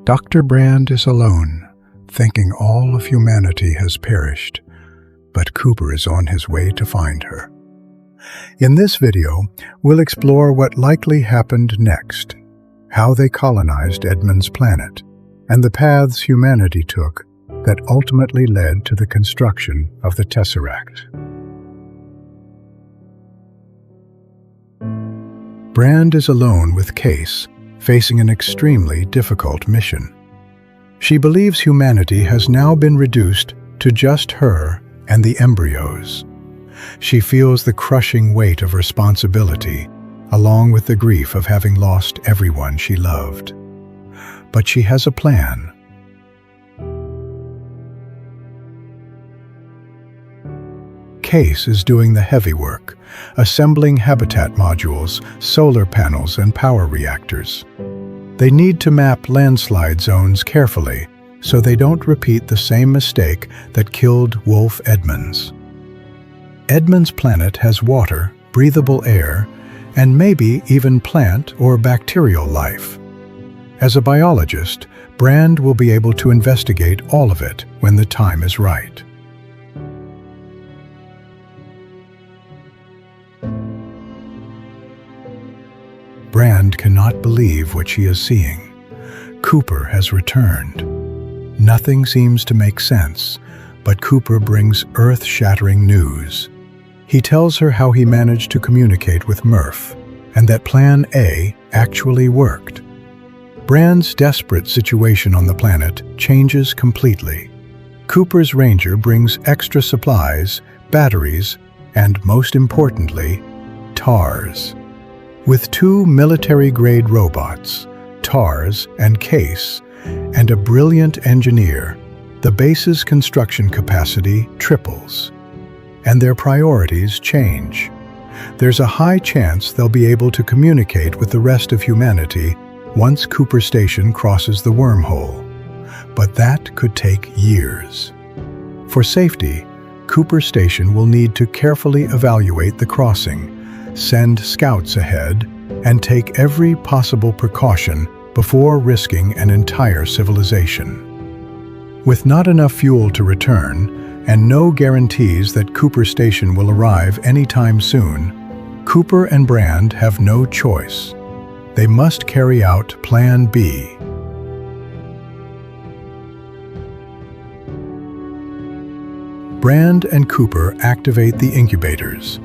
Dr. Brand is alone, thinking all of humanity has perished, but Cooper is on his way to find her. In this video, we'll explore what likely happened next, how they colonized Edmund's planet, and the paths humanity took that ultimately led to the construction of the Tesseract. Brand is alone with Case, facing an extremely difficult mission. She believes humanity has now been reduced to just her and the embryos. She feels the crushing weight of responsibility, along with the grief of having lost everyone she loved. But she has a plan. Case is doing the heavy work, assembling habitat modules, solar panels, and power reactors. They need to map landslide zones carefully so they don't repeat the same mistake that killed Wolf Edmonds. Edmund's planet has water, breathable air, and maybe even plant or bacterial life. As a biologist, Brand will be able to investigate all of it when the time is right. Brand cannot believe what she is seeing. Cooper has returned. Nothing seems to make sense, but Cooper brings earth-shattering news. He tells her how he managed to communicate with Murph, and that Plan A actually worked. Brand's desperate situation on the planet changes completely. Cooper's ranger brings extra supplies, batteries, and most importantly, TARS. With 2 military-grade robots, TARS and Case, and a brilliant engineer, the base's construction capacity triples. And their priorities change. There's a high chance they'll be able to communicate with the rest of humanity once Cooper Station crosses the wormhole. But that could take years. For safety, Cooper Station will need to carefully evaluate the crossing, send scouts ahead, and take every possible precaution before risking an entire civilization. With not enough fuel to return, and no guarantees that Cooper Station will arrive anytime soon, Cooper and Brand have no choice. They must carry out Plan B. Brand and Cooper activate the incubators.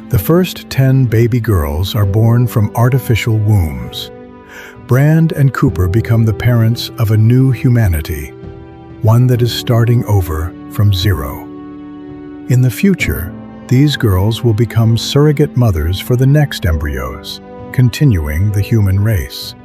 The first 10 baby girls are born from artificial wombs. Brand and Cooper become the parents of a new humanity, one that is starting over from zero. In the future, these girls will become surrogate mothers for the next embryos, continuing the human race.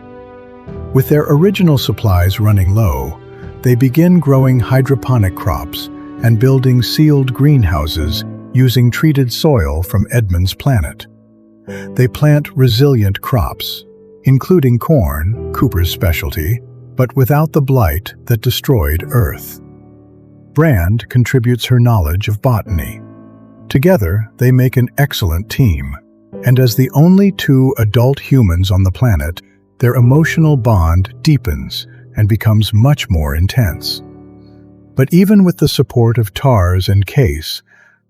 With their original supplies running low, they begin growing hydroponic crops and building sealed greenhouses using treated soil from Edmund's planet. They plant resilient crops, including corn, Cooper's specialty, but without the blight that destroyed Earth. Brand contributes her knowledge of botany. Together, they make an excellent team, and as the only 2 adult humans on the planet, their emotional bond deepens and becomes much more intense. But even with the support of TARS and Case,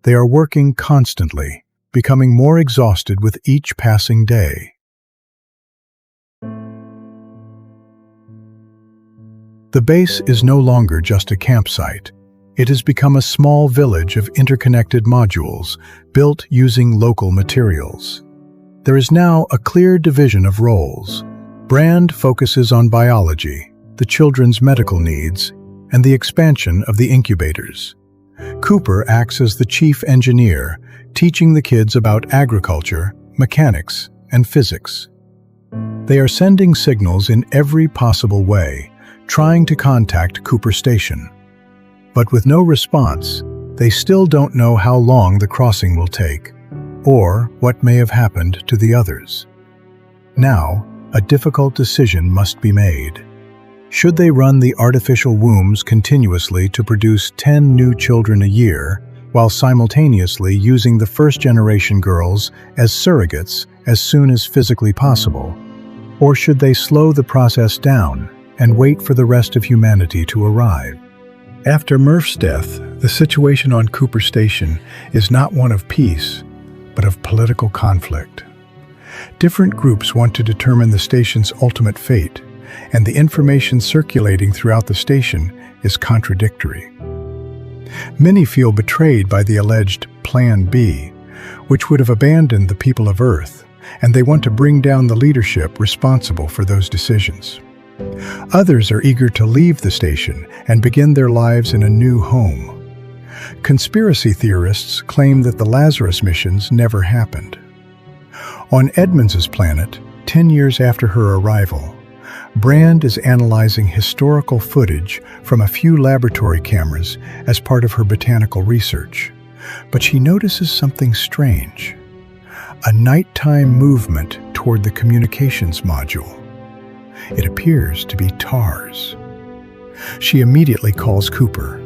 they are working constantly, becoming more exhausted with each passing day. The base is no longer just a campsite. It has become a small village of interconnected modules, built using local materials. There is now a clear division of roles. Brand focuses on biology, the children's medical needs, and the expansion of the incubators. Cooper acts as the chief engineer, teaching the kids about agriculture, mechanics, and physics. They are sending signals in every possible way, trying to contact Cooper Station. But with no response, they still don't know how long the crossing will take, or what may have happened to the others. Now, a difficult decision must be made. Should they run the artificial wombs continuously to produce 10 new children a year, while simultaneously using the first-generation girls as surrogates as soon as physically possible? Or should they slow the process down and wait for the rest of humanity to arrive. After Murph's death, the situation on Cooper Station is not one of peace, but of political conflict. Different groups want to determine the station's ultimate fate, and the information circulating throughout the station is contradictory. Many feel betrayed by the alleged Plan B, which would have abandoned the people of Earth, and they want to bring down the leadership responsible for those decisions. Others are eager to leave the station and begin their lives in a new home. Conspiracy theorists claim that the Lazarus missions never happened. On Edmonds' planet, 10 years after her arrival, Brand is analyzing historical footage from a few laboratory cameras as part of her botanical research. But she notices something strange: a nighttime movement toward the communications module. It appears to be TARS. She immediately calls Cooper.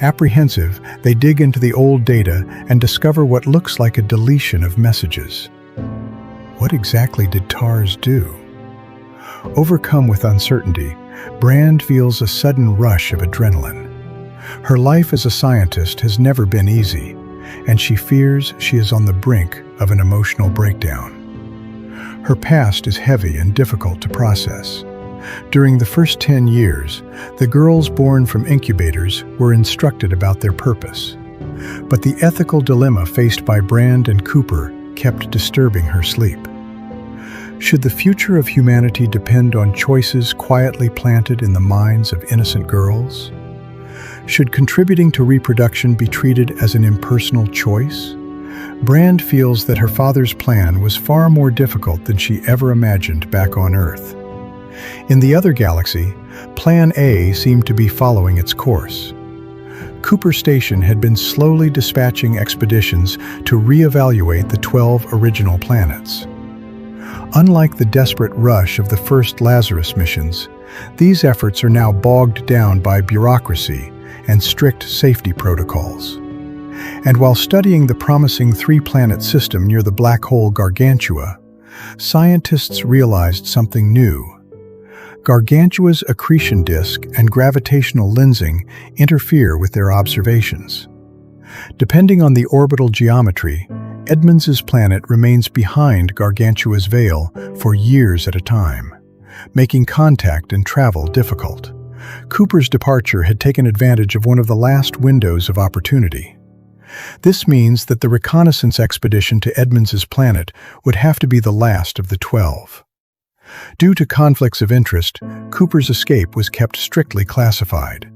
Apprehensive, they dig into the old data and discover what looks like a deletion of messages. What exactly did TARS do? Overcome with uncertainty, Brand feels a sudden rush of adrenaline. Her life as a scientist has never been easy, and she fears she is on the brink of an emotional breakdown. Her past is heavy and difficult to process. During the first 10 years, the girls born from incubators were instructed about their purpose. But the ethical dilemma faced by Brand and Cooper kept disturbing her sleep. Should the future of humanity depend on choices quietly planted in the minds of innocent girls? Should contributing to reproduction be treated as an impersonal choice? Brand feels that her father's plan was far more difficult than she ever imagined back on Earth. In the other galaxy, Plan A seemed to be following its course. Cooper Station had been slowly dispatching expeditions to reevaluate the 12 original planets. Unlike the desperate rush of the first Lazarus missions, these efforts are now bogged down by bureaucracy and strict safety protocols. And while studying the promising three-planet system near the black hole Gargantua, scientists realized something new. Gargantua's accretion disk and gravitational lensing interfere with their observations. Depending on the orbital geometry, Edmonds' planet remains behind Gargantua's veil for years at a time, making contact and travel difficult. Cooper's departure had taken advantage of one of the last windows of opportunity. This means that the reconnaissance expedition to Edmonds' planet would have to be the last of the 12. Due to conflicts of interest, Cooper's escape was kept strictly classified.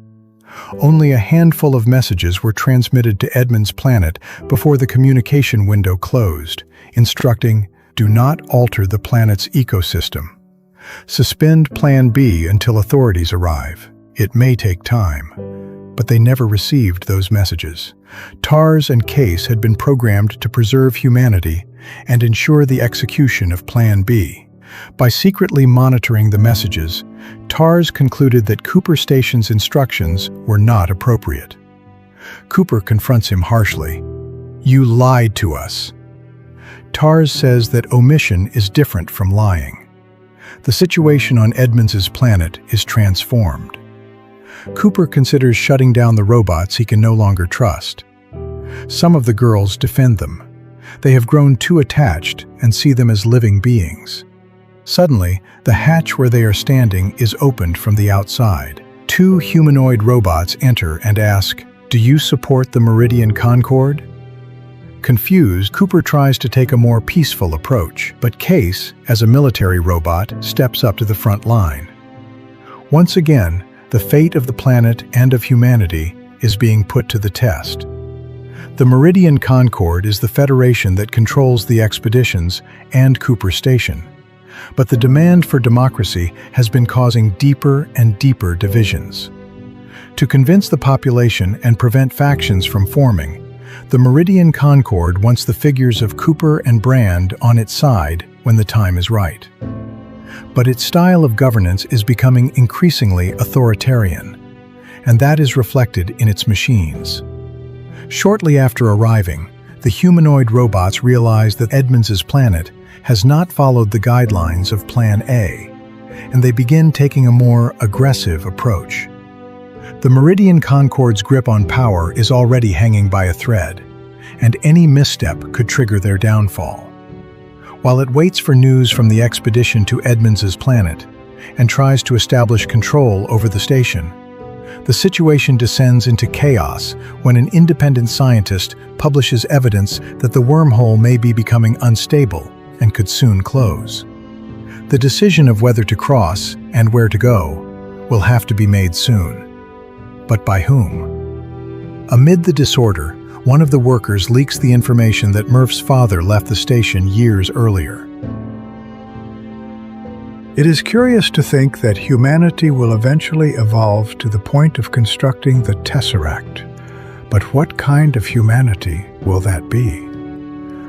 Only a handful of messages were transmitted to Edmonds' planet before the communication window closed, instructing, "Do not alter the planet's ecosystem. Suspend Plan B until authorities arrive. It may take time." But they never received those messages. TARS and CASE had been programmed to preserve humanity and ensure the execution of Plan B. By secretly monitoring the messages, TARS concluded that Cooper Station's instructions were not appropriate. Cooper confronts him harshly. "You lied to us." TARS says that omission is different from lying. The situation on Edmonds' planet is transformed. Cooper considers shutting down the robots he can no longer trust. Some of the girls defend them. They have grown too attached and see them as living beings. Suddenly, the hatch where they are standing is opened from the outside. Two humanoid robots enter and ask, "Do you support the Meridian Concord?" Confused, Cooper tries to take a more peaceful approach, but Case, as a military robot, steps up to the front line. Once again, the fate of the planet and of humanity is being put to the test. The Meridian Concord is the federation that controls the expeditions and Cooper Station. But the demand for democracy has been causing deeper and deeper divisions. To convince the population and prevent factions from forming, the Meridian Concord wants the figures of Cooper and Brand on its side when the time is right. But its style of governance is becoming increasingly authoritarian, and that is reflected in its machines. Shortly after arriving, the humanoid robots realize that Edmonds' planet has not followed the guidelines of Plan A. and they begin taking a more aggressive approach. The Meridian Concord's grip on power is already hanging by a thread, and any misstep could trigger their downfall. While it waits for news from the expedition to Edmonds's planet and tries to establish control over the station, the situation descends into chaos when an independent scientist publishes evidence that the wormhole may be becoming unstable and could soon close. The decision of whether to cross and where to go will have to be made soon. But by whom? Amid the disorder, one of the workers leaks the information that Murph's father left the station years earlier. It is curious to think that humanity will eventually evolve to the point of constructing the Tesseract. But what kind of humanity will that be?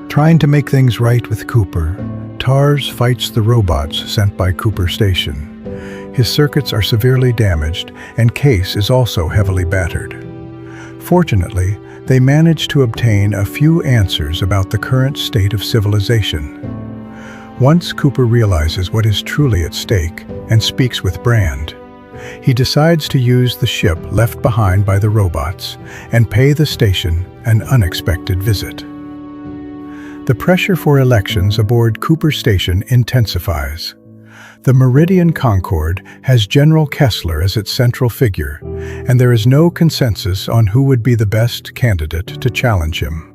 Trying to make things right with Cooper, Tars fights the robots sent by Cooper Station. His circuits are severely damaged, and Case is also heavily battered. Fortunately, they manage to obtain a few answers about the current state of civilization. Once Cooper realizes what is truly at stake and speaks with Brand, he decides to use the ship left behind by the robots and pay the station an unexpected visit. The pressure for elections aboard Cooper Station intensifies. The Meridian Concorde has General Kessler as its central figure, and there is no consensus on who would be the best candidate to challenge him.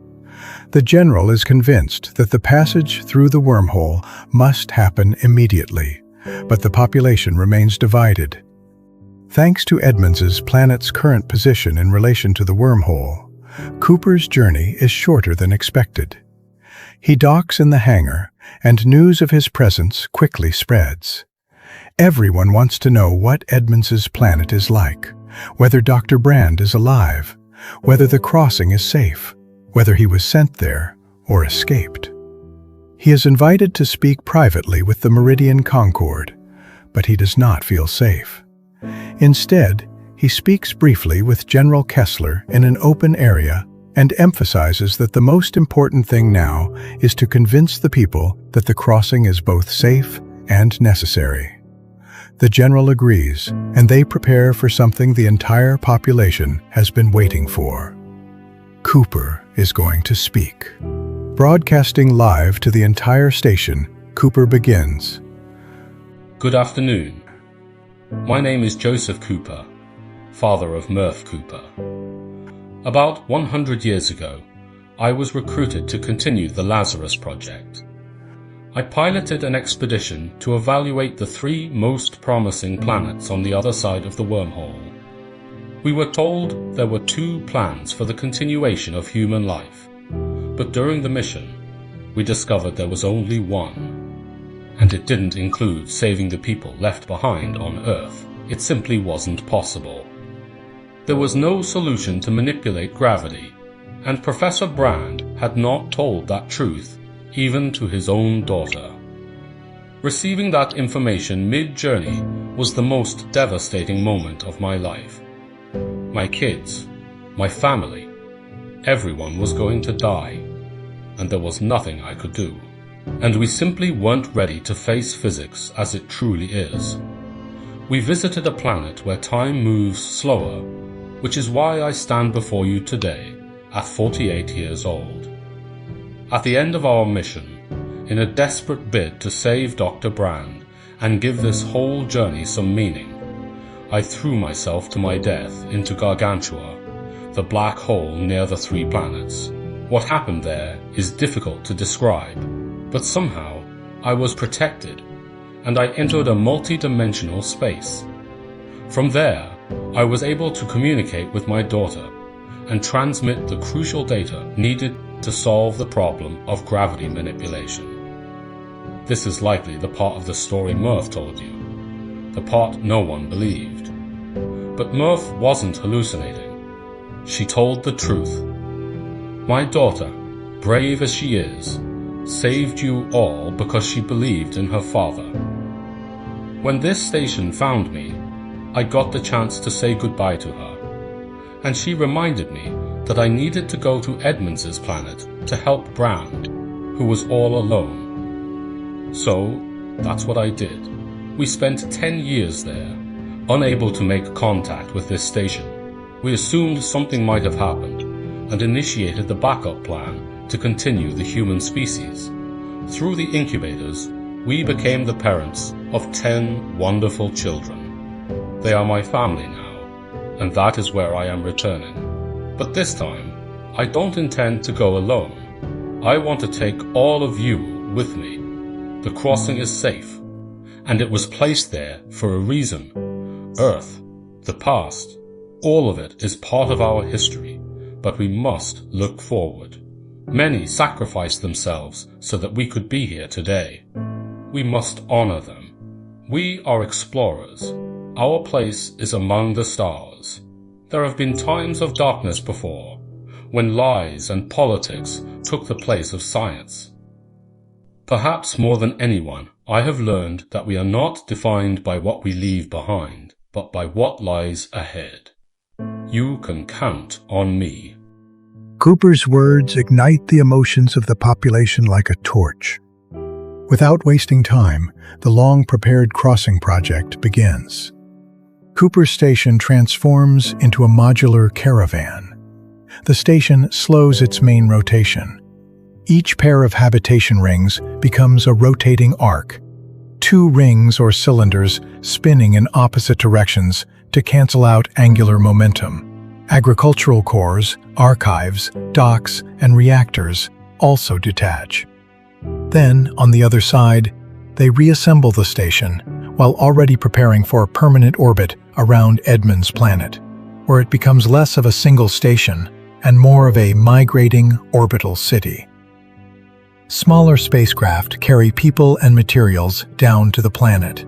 The general is convinced that the passage through the wormhole must happen immediately, but the population remains divided. Thanks to Edmonds's planet's current position in relation to the wormhole, Cooper's journey is shorter than expected. He docks in the hangar, and news of his presence quickly spreads. Everyone wants to know what Edmonds's planet is like, whether Dr. Brand is alive, whether the crossing is safe, whether he was sent there or escaped. He is invited to speak privately with the Meridian Concorde, but he does not feel safe. Instead, he speaks briefly with General Kessler in an open area and emphasizes that the most important thing now is to convince the people that the crossing is both safe and necessary. The general agrees, and they prepare for something the entire population has been waiting for. Cooper is going to speak. Broadcasting live to the entire station, Cooper begins. Good afternoon. My name is Joseph Cooper, father of Murph Cooper. About 100 years ago, I was recruited to continue the Lazarus Project. I piloted an expedition to evaluate the 3 most promising planets on the other side of the wormhole. We were told there were 2 plans for the continuation of human life, but during the mission, we discovered there was only one, and it didn't include saving the people left behind on Earth. It simply wasn't possible. There was no solution to manipulate gravity, and Professor Brand had not told that truth even to his own daughter. Receiving that information mid-journey was the most devastating moment of my life. My kids, my family, everyone was going to die, and there was nothing I could do. And we simply weren't ready to face physics as it truly is. We visited a planet where time moves slower, which is why I stand before you today at 48 years old. At the end of our mission, in a desperate bid to save Dr. Brand and give this whole journey some meaning, I threw myself to my death into Gargantua, the black hole near the 3 planets. What happened there is difficult to describe, but somehow I was protected, and I entered a multi-dimensional space. From there, I was able to communicate with my daughter and transmit the crucial data needed to solve the problem of gravity manipulation. This is likely the part of the story Murph told you, the part no one believed. But Murph wasn't hallucinating. She told the truth. My daughter, brave as she is, saved you all because she believed in her father. When this station found me, I got the chance to say goodbye to her, and she reminded me that I needed to go to Edmonds's planet to help Brand, who was all alone. So, that's what I did. We spent 10 years there, unable to make contact with this station. We assumed something might have happened and initiated the backup plan to continue the human species. Through the incubators, we became the parents of 10 wonderful children. They are my family now, and that is where I am returning. But this time, I don't intend to go alone. I want to take all of you with me. The crossing is safe, and it was placed there for a reason. Earth, the past, all of it is part of our history, but we must look forward. Many sacrificed themselves so that we could be here today. We must honor them. We are explorers. Our place is among the stars. There have been times of darkness before, when lies and politics took the place of science. Perhaps more than anyone, I have learned that we are not defined by what we leave behind, but by what lies ahead. You can count on me. Cooper's words ignite the emotions of the population like a torch. Without wasting time, the long-prepared crossing project begins. Cooper Station transforms into a modular caravan. The station slows its main rotation. Each pair of habitation rings becomes a rotating arc, 2 rings or cylinders spinning in opposite directions to cancel out angular momentum. Agricultural cores, archives, docks, and reactors also detach. Then, on the other side, they reassemble the station while already preparing for a permanent orbit around Edmund's planet, where it becomes less of a single station and more of a migrating orbital city. Smaller spacecraft carry people and materials down to the planet.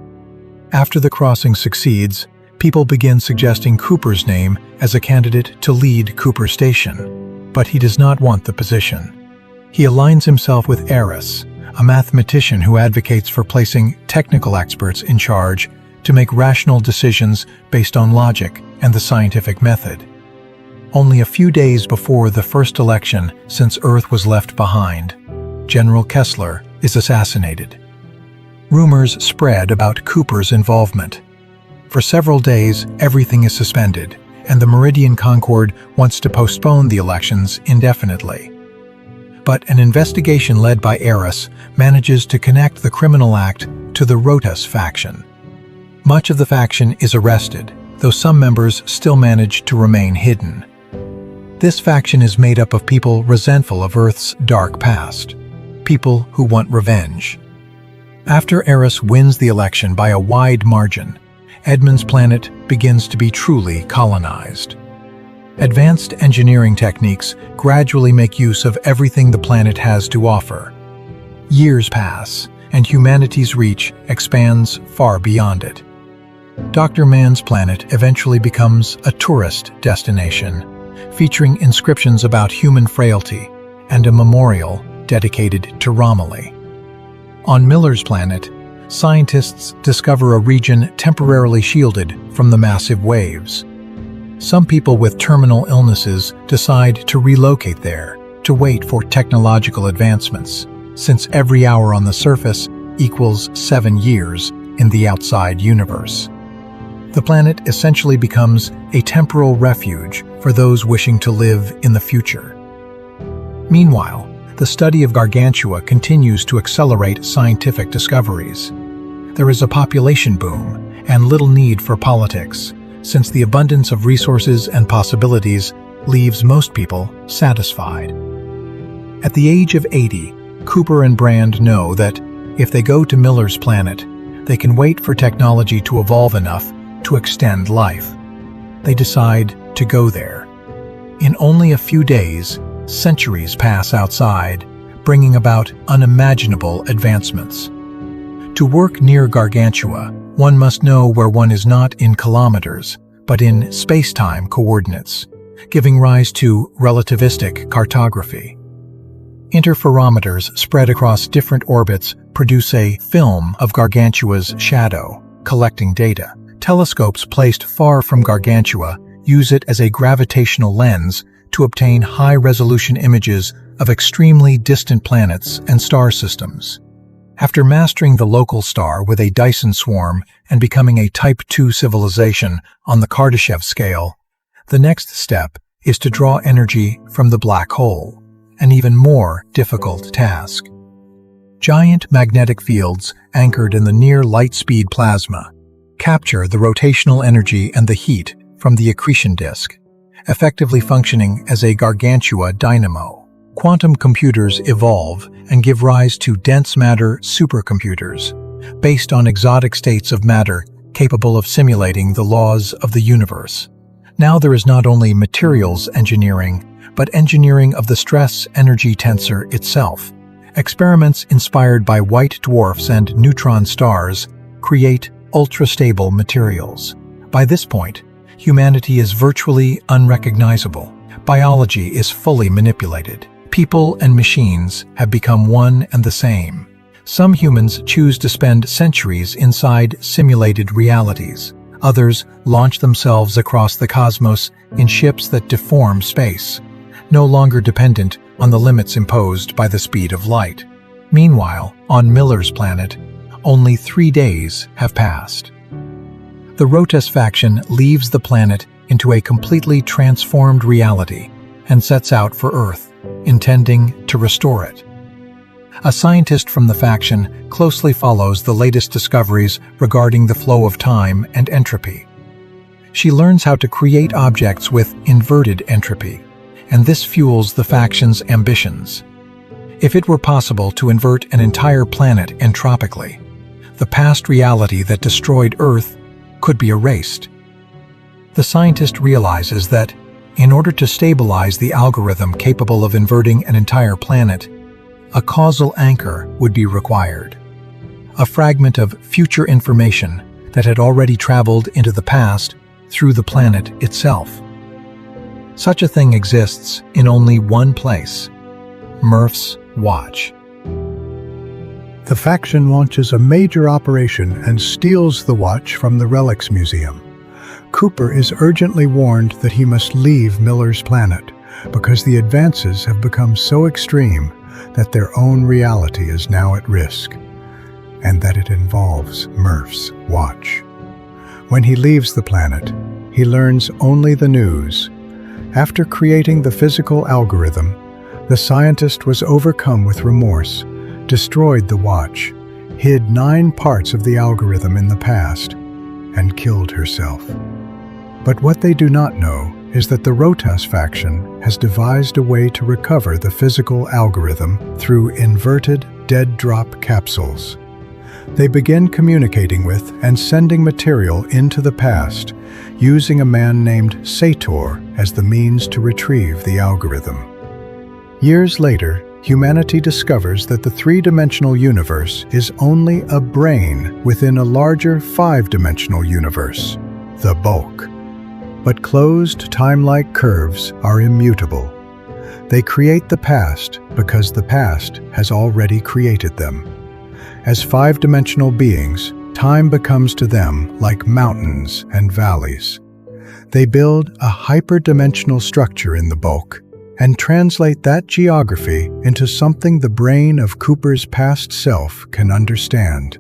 After the crossing succeeds, people begin suggesting Cooper's name as a candidate to lead Cooper Station, but he does not want the position. He aligns himself with Eris, a mathematician who advocates for placing technical experts in charge to make rational decisions based on logic and the scientific method. Only a few days before the first election since Earth was left behind, General Kessler is assassinated. Rumors spread about Cooper's involvement. For several days, everything is suspended, and the Meridian Concord wants to postpone the elections indefinitely. But an investigation led by Eris manages to connect the criminal act to the Rotas faction. Much of the faction is arrested, though some members still manage to remain hidden. This faction is made up of people resentful of Earth's dark past, people who want revenge. After Eris wins the election by a wide margin, Edmund's planet begins to be truly colonized. Advanced engineering techniques gradually make use of everything the planet has to offer. Years pass, and humanity's reach expands far beyond it. Dr. Mann's planet eventually becomes a tourist destination, featuring inscriptions about human frailty and a memorial dedicated to Romilly. On Miller's planet, scientists discover a region temporarily shielded from the massive waves. Some people with terminal illnesses decide to relocate there to wait for technological advancements, since every hour on the surface equals 7 years in the outside universe. The planet essentially becomes a temporal refuge for those wishing to live in the future. Meanwhile, the study of Gargantua continues to accelerate scientific discoveries. There is a population boom and little need for politics, since the abundance of resources and possibilities leaves most people satisfied. At the age of 80, Cooper and Brand know that if they go to Miller's planet, they can wait for technology to evolve enough to extend life. They decide to go there. In only a few days, centuries pass outside, bringing about unimaginable advancements. To work near Gargantua, one must know where one is not in kilometers, but in space-time coordinates, giving rise to relativistic cartography. Interferometers spread across different orbits produce a film of Gargantua's shadow, collecting data. Telescopes placed far from Gargantua use it as a gravitational lens to obtain high-resolution images of extremely distant planets and star systems. After mastering the local star with a Dyson swarm and becoming a Type 2 civilization on the Kardashev scale, the next step is to draw energy from the black hole, an even more difficult task. Giant magnetic fields anchored in the near-light-speed plasma capture the rotational energy and the heat from the accretion disk, effectively functioning as a gargantua dynamo. Quantum computers evolve and give rise to dense matter supercomputers, based on exotic states of matter capable of simulating the laws of the universe. Now there is not only materials engineering, but engineering of the stress-energy tensor itself. Experiments inspired by white dwarfs and neutron stars create ultra-stable materials. By this point, humanity is virtually unrecognizable. Biology is fully manipulated. People and machines have become one and the same. Some humans choose to spend centuries inside simulated realities. Others launch themselves across the cosmos in ships that deform space, no longer dependent on the limits imposed by the speed of light. Meanwhile, on Miller's planet, only 3 days have passed. The Rotas faction leaves the planet into a completely transformed reality and sets out for Earth, intending to restore it. A scientist from the faction closely follows the latest discoveries regarding the flow of time and entropy. She learns how to create objects with inverted entropy, and this fuels the faction's ambitions. If it were possible to invert an entire planet entropically, the past reality that destroyed Earth could be erased. The scientist realizes that, in order to stabilize the algorithm capable of inverting an entire planet, a causal anchor would be required. A fragment of future information that had already traveled into the past through the planet itself. Such a thing exists in only one place: Murph's watch. The faction launches a major operation and steals the watch from the Relics Museum. Cooper is urgently warned that he must leave Miller's planet because the advances have become so extreme that their own reality is now at risk, and that it involves Murph's watch. When he leaves the planet, he learns only the news. After creating the physical algorithm, the scientist was overcome with remorse, destroyed the watch, hid 9 parts of the algorithm in the past, and killed herself. But what they do not know is that the Rotas faction has devised a way to recover the physical algorithm through inverted dead-drop capsules. They begin communicating with and sending material into the past, using a man named Sator as the means to retrieve the algorithm. Years later, humanity discovers that the 3-dimensional universe is only a brain within a larger 5-dimensional universe, the bulk. But closed time-like curves are immutable. They create the past because the past has already created them. As 5-dimensional beings, time becomes to them like mountains and valleys. They build a hyperdimensional structure in the bulk and translate that geography into something the brain of Cooper's past self can understand.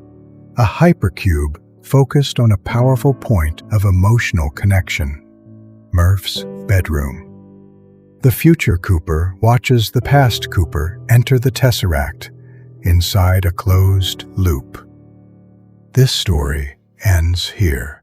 A hypercube focused on a powerful point of emotional connection. Murph's bedroom. The future Cooper watches the past Cooper enter the Tesseract inside a closed loop. This story ends here.